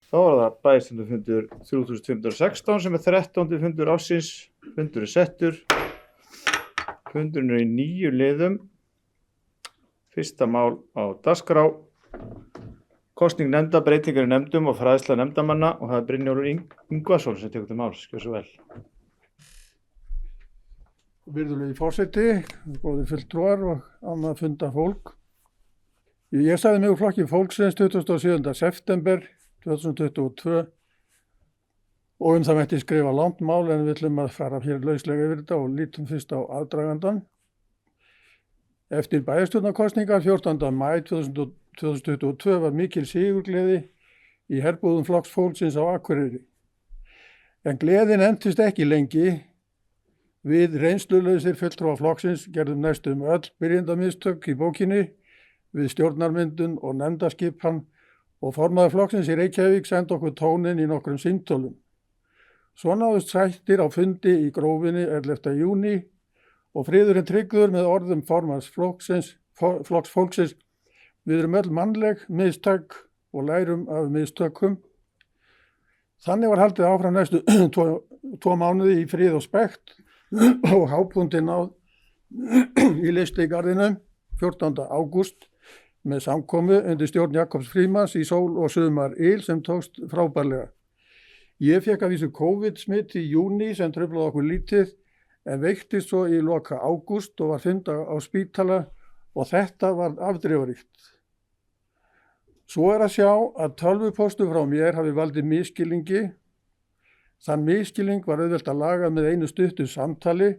Þá var það bæjarstjórnarfundur 3516 sem 13. fundur ársins. Fundur settur. Fundurinn í 9 liðum. Fyrsta mál á dagskrá. Kosning nefnda, breytingar í nefndum og fræðsla nefndamanna og það Brynjólfur Ingvason sem tekur til máls. Gjörðu svo vel. Virðulegi forseti, góðir fulltrúar og annað funda fólk. Ég sagði mig úr flokki fólksins 27. september 2022 og það mætti skrifa langt mál en við ætlum að fara hér lauslega yfir þetta og lítum fyrst á aðdragandann. Eftir bæjarstjórnarkosningar 14. maí 2022 var mikil sigurgleði í herbúðum flokks fólksins á Akureyri. En gleðin entist ekki lengi. Við reynslulausir fulltrúar flokksins gerðum næstum öll byrjendamistök í bókinni við stjórnarmyndun og nefndaskipan og formaður flokksins í Reykjavík sendi okkur tóninn í nokkrum símtölum. Svo náðust sættir á fundi í Grófinni 11. júní og friðurinn tryggður með orðum formanns flokks fólksins: við erum öll mannleg mistök og lærum af mistökum. Þannig var haldið áfram næstu tvo mánuði í frið og spekt og hápunktin náð í Listigarðinum 14. ágúst með samkomu undir stjórn Jakobs Frímanns í sól og sumar yl sem tókst frábærlega. Ég fékk að vísu COVID-smitt í júní sem truflaði okkur lítið en veiktist svo í loka ágúst og var 5 daga á spítala og þetta var afdrifaríkt. Svo að sjá að tölvupóstur frá mér hafi valdið misskilningi. Þann misskilning var auðvelt að laga með einu stuttu samtali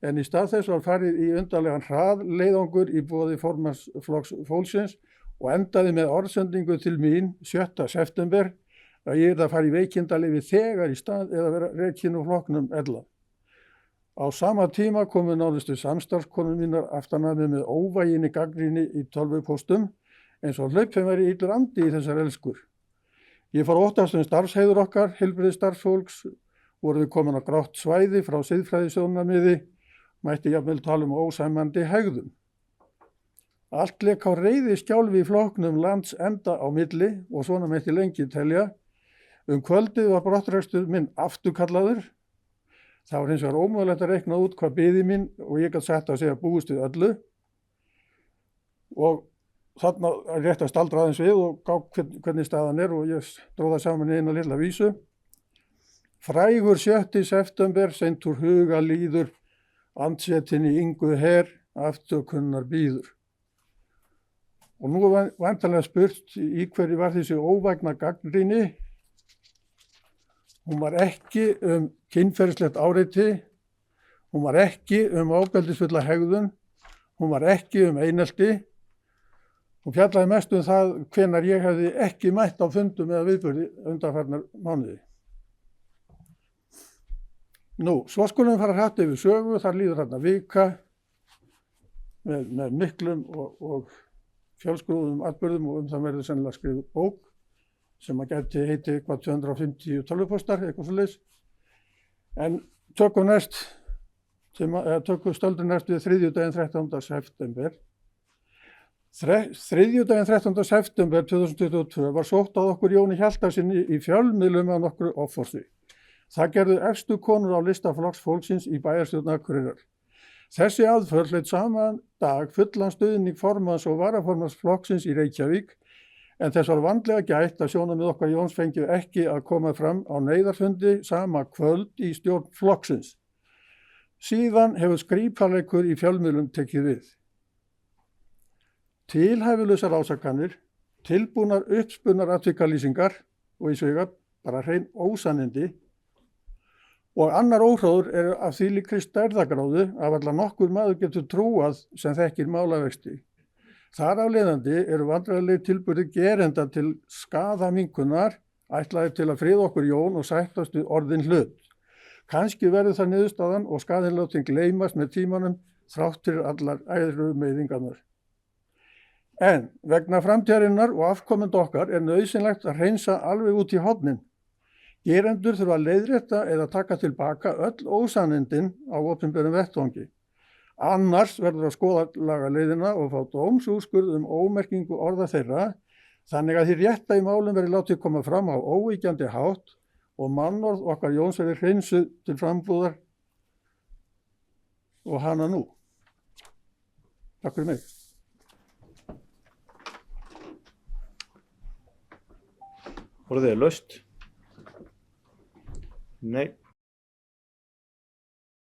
en í stað þess var farið í undarlegan hraðleiðangur í boði formanns flokks fólksins og endaði með orðsendingu til mín 7. september að ég yrði að fara í veikindaleyfi þegar í stað eða vera rekinn úr flokknum ella. Á sama tíma komu nánustu samstarfskonur mínar aftan að mig með óvæginni gagnrýni í tölvupóstum eins og hlaupin væri illur andi í þessar elskur. Ég fór óttast starfsheiður okkar, heilbrigðisstarfsfólks, voru við komin á grátt svæði frá siðfræðisjónarmiði, mætti jafnvel tala ósæmandi hegðun. Allt lék á reiði skjálfi í flokknum lands enda á milli og svona mætti lengi telja. Kvöldið var brottrekstur minn afturkallaður. Það var hins vegar ómögulegt að reikna út hvað biði mín og ég gat sett að segja búist við öllu. Og þarna er rétt að staldra aðeins við og gá hvernig staðan er og ég dróð það saman í eina lilla vísu. Frægur 7. september seint úr huga líður, andsetin í Ingu her, aftökunnar býður. Og nú er væntanlega spurt í hverju var þessi óvægna gagnrýni. Hún var ekki kynferðislegt áreiti, hún var ekki ofbeldisfulla hegðun, hún var ekki einelti. Hún fjallaði mest það hvenær ég hefði ekki mætt á fundum eða viðburði undanfarnar mánuði. Nú, svo skulum við fara hratt yfir sögu, þar líður þarna vika með miklum og fjölskrúðum atburðum og það verður sennilega skrifuð bók sem að gæti heiti eitthvað 250 tölvupóstar, eitthvað svoleiðis. En tökum stöldum næst við þriðjudaginn 13. september. Þriðjudaginn 13. september 2022 var sótt að okkur Jóni Hjaltarsyni í fjölmiðlum af nokkru offorsi. Það gerðu efstu konur á lista flokks fólksins í bæjarstjórn Akureyrar. Þessi aðför hlaut saman dag fullan stuðning formanns og varaformanns flokksins í Reykjavík en þess var vandlega gætt að sjónarmið okkar Jóns fengið ekki að koma fram á neyðarfundi sama kvöld í stjórn flokksins. Síðan hefur skrípaleikur í fjölmiðlum tekið við. Tilhæfulausar ásakanir, tilbúnar uppspunnar atvikalýsingar og í svega bara hrein ósannindi og annar óhróður er af þvílíkri stærðargráðu að varla nokkur maður getur trúað sem þekkir málavexti. Þar af leiðandi eru vandræðalegir tilburðir gerenda til skaðaminkunar ætlaðir til að friða okkur Jón og sættast við orðin hlut. Kannski verður það niðurstaðan og skaðinn látin gleymast með tímanum þrátt fyrir allar æðru meiðingarnar. En vegna framtíðarinnar og afkomenda okkar er nauðsynlegt að hreinsa alveg út í hornin. Gerendur þurfa að leiðrétta eða taka tilbaka öll ósannindin á opinberum vettvangi. Annars verður að skoða lagaleiðina og fá dómsúrskurð ómerkingu orða þeirra Þannig að því rétta í málum verið látið koma fram á óvíkjandi hátt og mannorð okkar Jóns verið hreinsuð til frambúðar og hana nú. Takk fyrir mig. Voru þið laust? Nei.